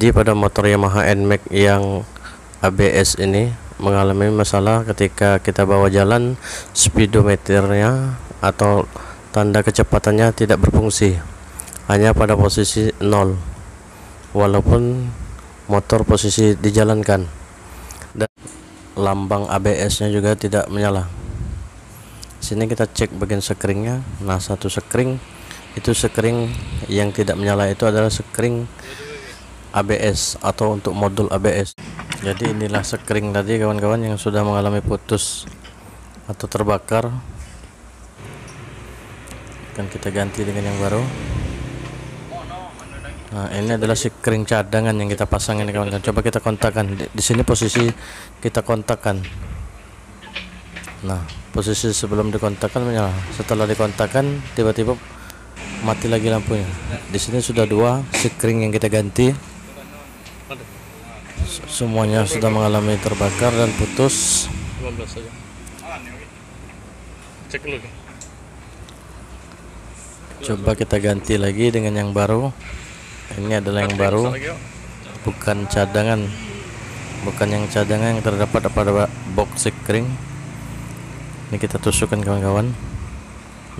Jadi pada motor Yamaha NMAX yang ABS ini mengalami masalah ketika kita bawa jalan, speedometernya atau tanda kecepatannya tidak berfungsi, hanya pada posisi 0 walaupun motor posisi dijalankan, dan lambang ABS nya juga tidak menyala. Sini kita cek bagian sekringnya. Nah, satu sekring itu, sekring yang tidak menyala itu adalah sekring ABS atau untuk modul ABS. Jadi inilah sekring tadi kawan-kawan yang sudah mengalami putus atau terbakar, akan kita ganti dengan yang baru. Nah, ini adalah sekring cadangan yang kita pasang ini kawan-kawan. Coba kita kontakkan di sini, posisi kita kontakkan. Nah, posisi sebelum dikontakkan menyala, setelah dikontakkan tiba-tiba mati lagi lampunya. Di sini sudah dua sekring yang kita ganti, semuanya sudah mengalami terbakar dan putus. 15 saja. Cek dulu. Coba kita ganti lagi dengan yang baru. Ini adalah yang baru, bukan cadangan, bukan yang cadangan yang terdapat pada box sekring. Ini kita tusukkan kawan-kawan.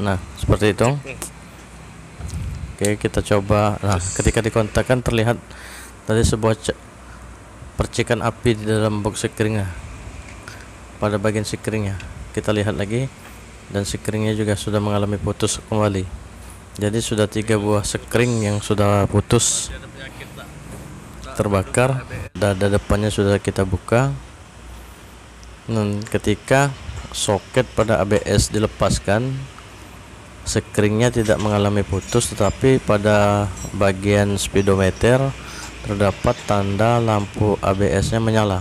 Nah, seperti itu. Oke, kita coba. Nah, ketika dikontakkan terlihat tadi sebuah percikan api di dalam box sekringnya, pada bagian sekringnya. Kita lihat lagi, dan sekringnya juga sudah mengalami putus kembali. Jadi sudah 3 buah sekring yang sudah putus terbakar. Dada depannya sudah kita buka. Dan ketika soket pada ABS dilepaskan, sekringnya tidak mengalami putus, tetapi pada bagian speedometer terdapat tanda lampu ABS nya menyala.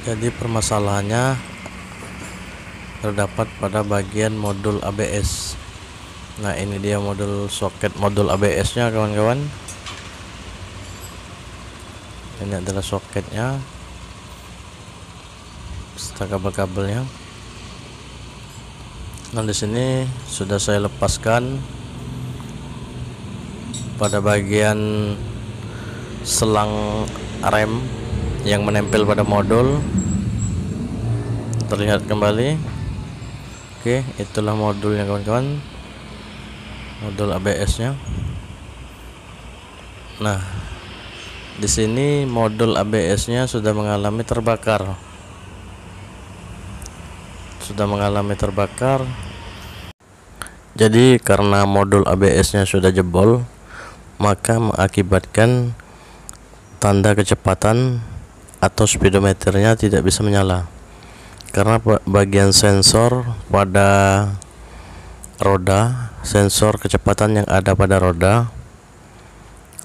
Jadi permasalahannya terdapat pada bagian modul ABS. Nah, ini dia soket modul ABS nya kawan-kawan. Ini adalah soketnya beserta kabel-kabelnya. Nah, di sini sudah saya lepaskan pada bagian selang rem yang menempel pada modul. Terlihat kembali. Oke, itulah modulnya kawan-kawan, modul ABS nya. Nah, di sini modul ABS nya sudah mengalami terbakar. Jadi karena modul ABS nya sudah jebol, maka mengakibatkan tanda kecepatan atau speedometernya tidak bisa menyala, karena bagian sensor pada roda, sensor kecepatan yang ada pada roda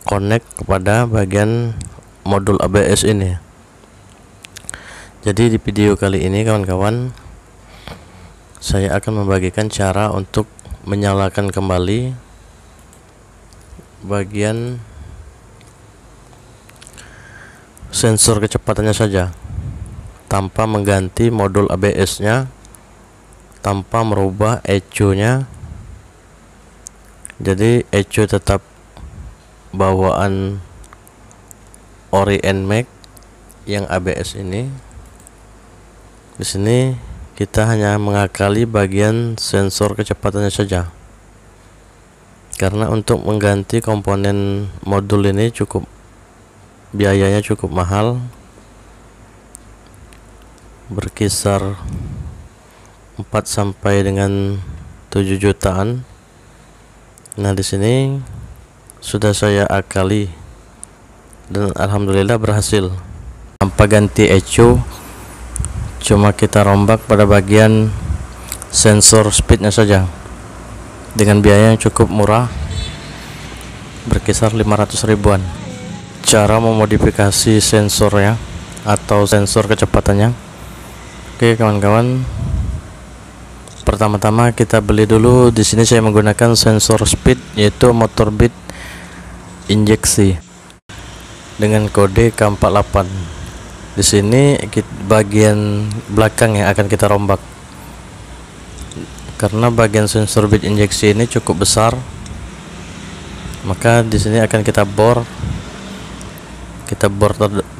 connect kepada bagian modul ABS ini. Jadi di video kali ini kawan-kawan, saya akan membagikan cara untuk menyalakan kembali bagian sensor kecepatannya saja, tanpa mengganti modul ABS nya, tanpa merubah ECU nya. Jadi ECU tetap bawaan ori NMAX yang ABS ini. Di sini kita hanya mengakali bagian sensor kecepatannya saja, karena untuk mengganti komponen modul ini biayanya cukup mahal, berkisar 4 sampai dengan 7 jutaan. Nah, di sini sudah saya akali dan alhamdulillah berhasil. Tanpa ganti ECU, cuma kita rombak pada bagian sensor speednya saja dengan biaya yang cukup murah, berkisar 500 ribuan. Cara memodifikasi sensornya atau sensor kecepatannya. Oke kawan-kawan, pertama-tama kita beli dulu. Di sini saya menggunakan sensor speed, yaitu motor bit injeksi dengan kode K48. Di sini bagian belakang yang akan kita rombak. karena bagian sensor bit injeksi ini cukup besar, maka di sini akan kita bor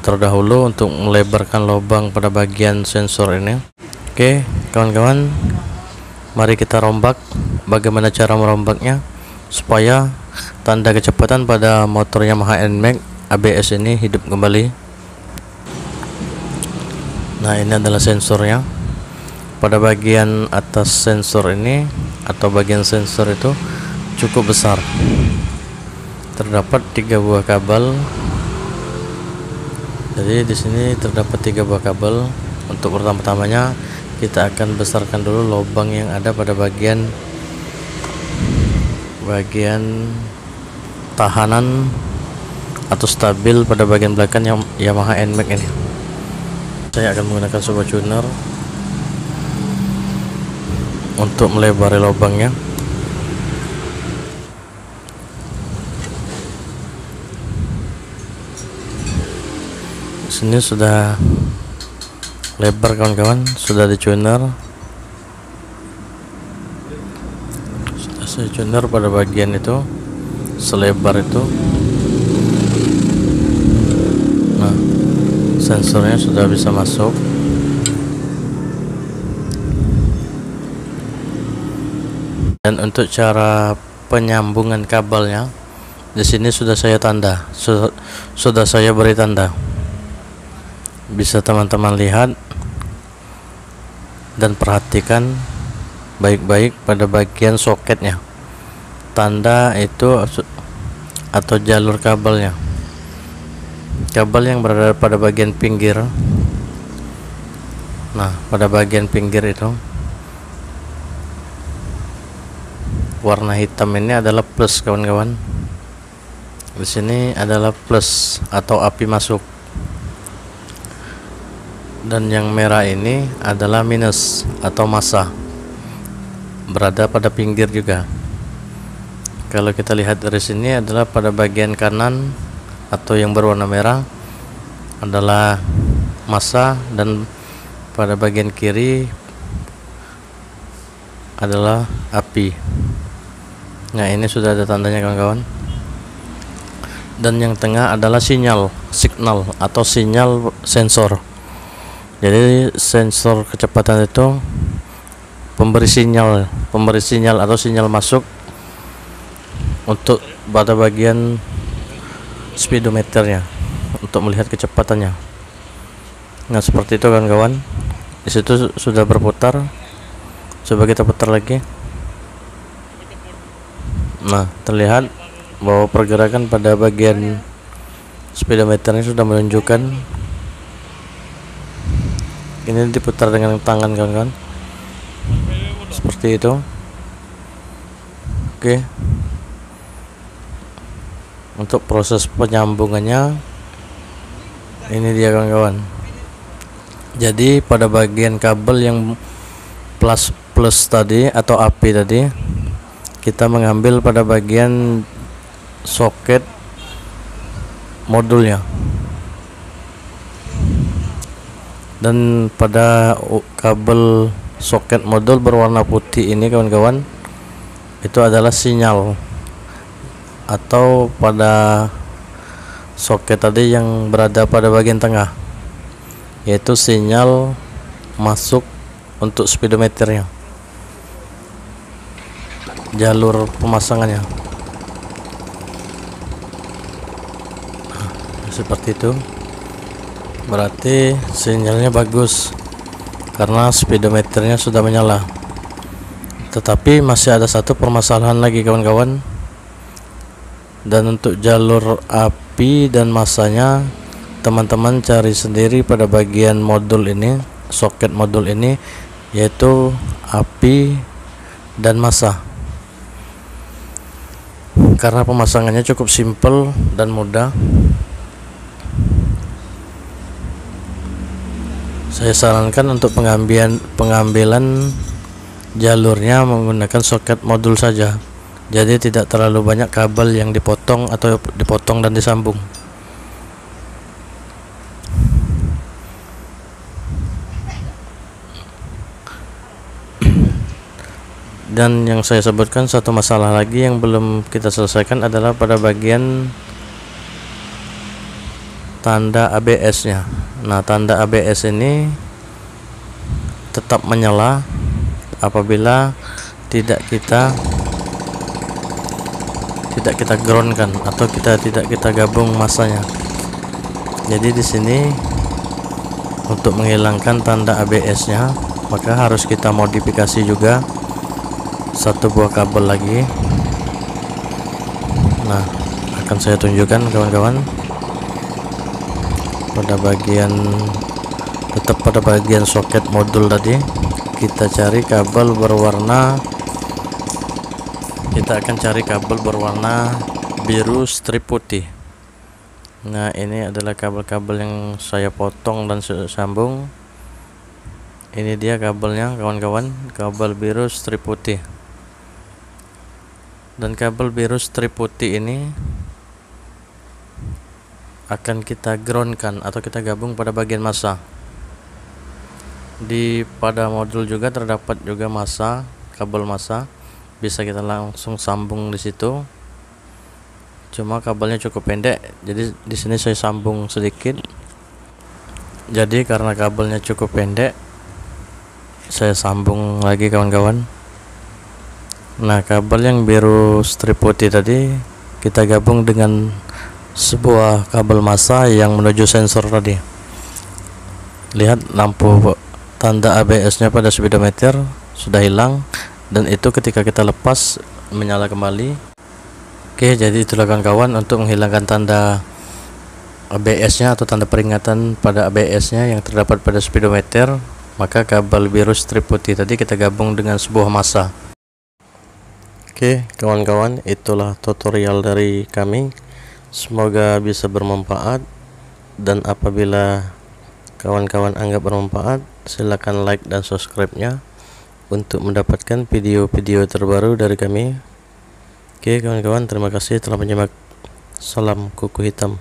terdahulu untuk melebarkan lubang pada bagian sensor ini. Oke kawan-kawan, mari kita rombak. Bagaimana cara merombaknya supaya tanda kecepatan pada motor Yamaha NMAX ABS ini hidup kembali. Nah, ini adalah sensornya. Pada bagian atas sensor ini atau bagian sensor itu cukup besar, terdapat 3 buah kabel. Jadi di sini terdapat 3 buah kabel. Untuk pertama-tamanya kita akan besarkan dulu lubang yang ada pada bagian tahanan atau stabil pada bagian belakang yang Yamaha NMAX ini. Saya akan menggunakan sebuah tuner untuk melebari lubangnya. Sini sudah lebar kawan-kawan, sudah dicuner. Sudah saya tuner pada bagian itu, selebar itu. Nah, sensornya sudah bisa masuk. Dan untuk cara penyambungan kabelnya, di sini sudah saya tanda, sudah saya beri tanda. Bisa teman-teman lihat dan perhatikan baik-baik pada bagian soketnya. Tanda itu atau jalur kabelnya. Kabel yang berada pada bagian pinggir. Nah, pada bagian pinggir itu warna hitam ini adalah plus kawan-kawan. Di sini adalah plus atau api masuk. Dan yang merah ini adalah minus atau massa, berada pada pinggir juga. Kalau kita lihat dari sini adalah pada bagian kanan atau yang berwarna merah adalah massa, dan pada bagian kiri adalah api. Nah, ini sudah ada tandanya kawan-kawan. Dan yang tengah adalah signal atau sinyal sensor. Jadi sensor kecepatan itu pemberi sinyal atau sinyal masuk untuk pada bagian speedometernya untuk melihat kecepatannya. Nah, seperti itu kawan-kawan. Di situ sudah berputar. Coba kita putar lagi. Nah, terlihat bahwa pergerakan pada bagian speedometernya sudah menunjukkan. Ini diputar dengan tangan kawan-kawan, seperti itu. Oke, untuk proses penyambungannya ini dia kawan-kawan. Jadi pada bagian kabel yang plus tadi atau api tadi, kita mengambil pada bagian soket modulnya. Dan pada kabel soket modul berwarna putih ini kawan-kawan, itu adalah sinyal, atau pada soket tadi yang berada pada bagian tengah, yaitu sinyal masuk untuk speedometernya, jalur pemasangannya. Nah, seperti itu. Berarti sinyalnya bagus karena speedometernya sudah menyala. Tetapi masih ada satu permasalahan lagi kawan-kawan. Dan untuk jalur api dan massanya, teman-teman cari sendiri pada bagian modul ini, soket modul ini, yaitu api dan massa. Karena pemasangannya cukup simpel dan mudah, saya sarankan untuk pengambilan jalurnya menggunakan soket modul saja. Jadi tidak terlalu banyak kabel yang dipotong dan disambung. Dan yang saya sebutkan, satu masalah lagi yang belum kita selesaikan adalah pada bagian tanda ABS nya. Nah, tanda ABS ini tetap menyala apabila tidak kita groundkan atau tidak kita gabung masanya. Jadi di sini untuk menghilangkan tanda ABS nya, maka harus kita modifikasi juga satu buah kabel lagi. Nah, akan saya tunjukkan kawan-kawan tetap pada bagian soket modul tadi. Kita cari kabel berwarna, kita akan cari kabel berwarna biru strip putih. Nah, ini adalah kabel-kabel yang saya potong dan sambung. Ini dia kabelnya kawan-kawan, kabel biru strip putih. Dan kabel biru strip putih ini akan kita groundkan atau kita gabung pada bagian masa. Pada modul juga terdapat juga masa, kabel masa, bisa kita langsung sambung di situ. Cuma kabelnya cukup pendek, jadi di sini saya sambung sedikit. Jadi karena kabelnya cukup pendek, saya sambung lagi kawan-kawan. Nah, kabel yang biru strip putih tadi kita gabung dengan sebuah kabel massa yang menuju sensor tadi. Lihat lampu tanda ABS nya pada speedometer sudah hilang, dan itu ketika kita lepas menyala kembali. Oke, jadi itulah kawan-kawan untuk menghilangkan tanda ABS nya atau tanda peringatan pada ABS nya yang terdapat pada speedometer. Maka kabel biru strip putih tadi kita gabung dengan sebuah massa. Oke kawan-kawan, itulah tutorial dari kami. Semoga bisa bermanfaat, dan apabila kawan-kawan anggap bermanfaat, silakan like dan subscribe-nya untuk mendapatkan video-video terbaru dari kami. Oke kawan-kawan, terima kasih telah menyimak. Salam kuku hitam.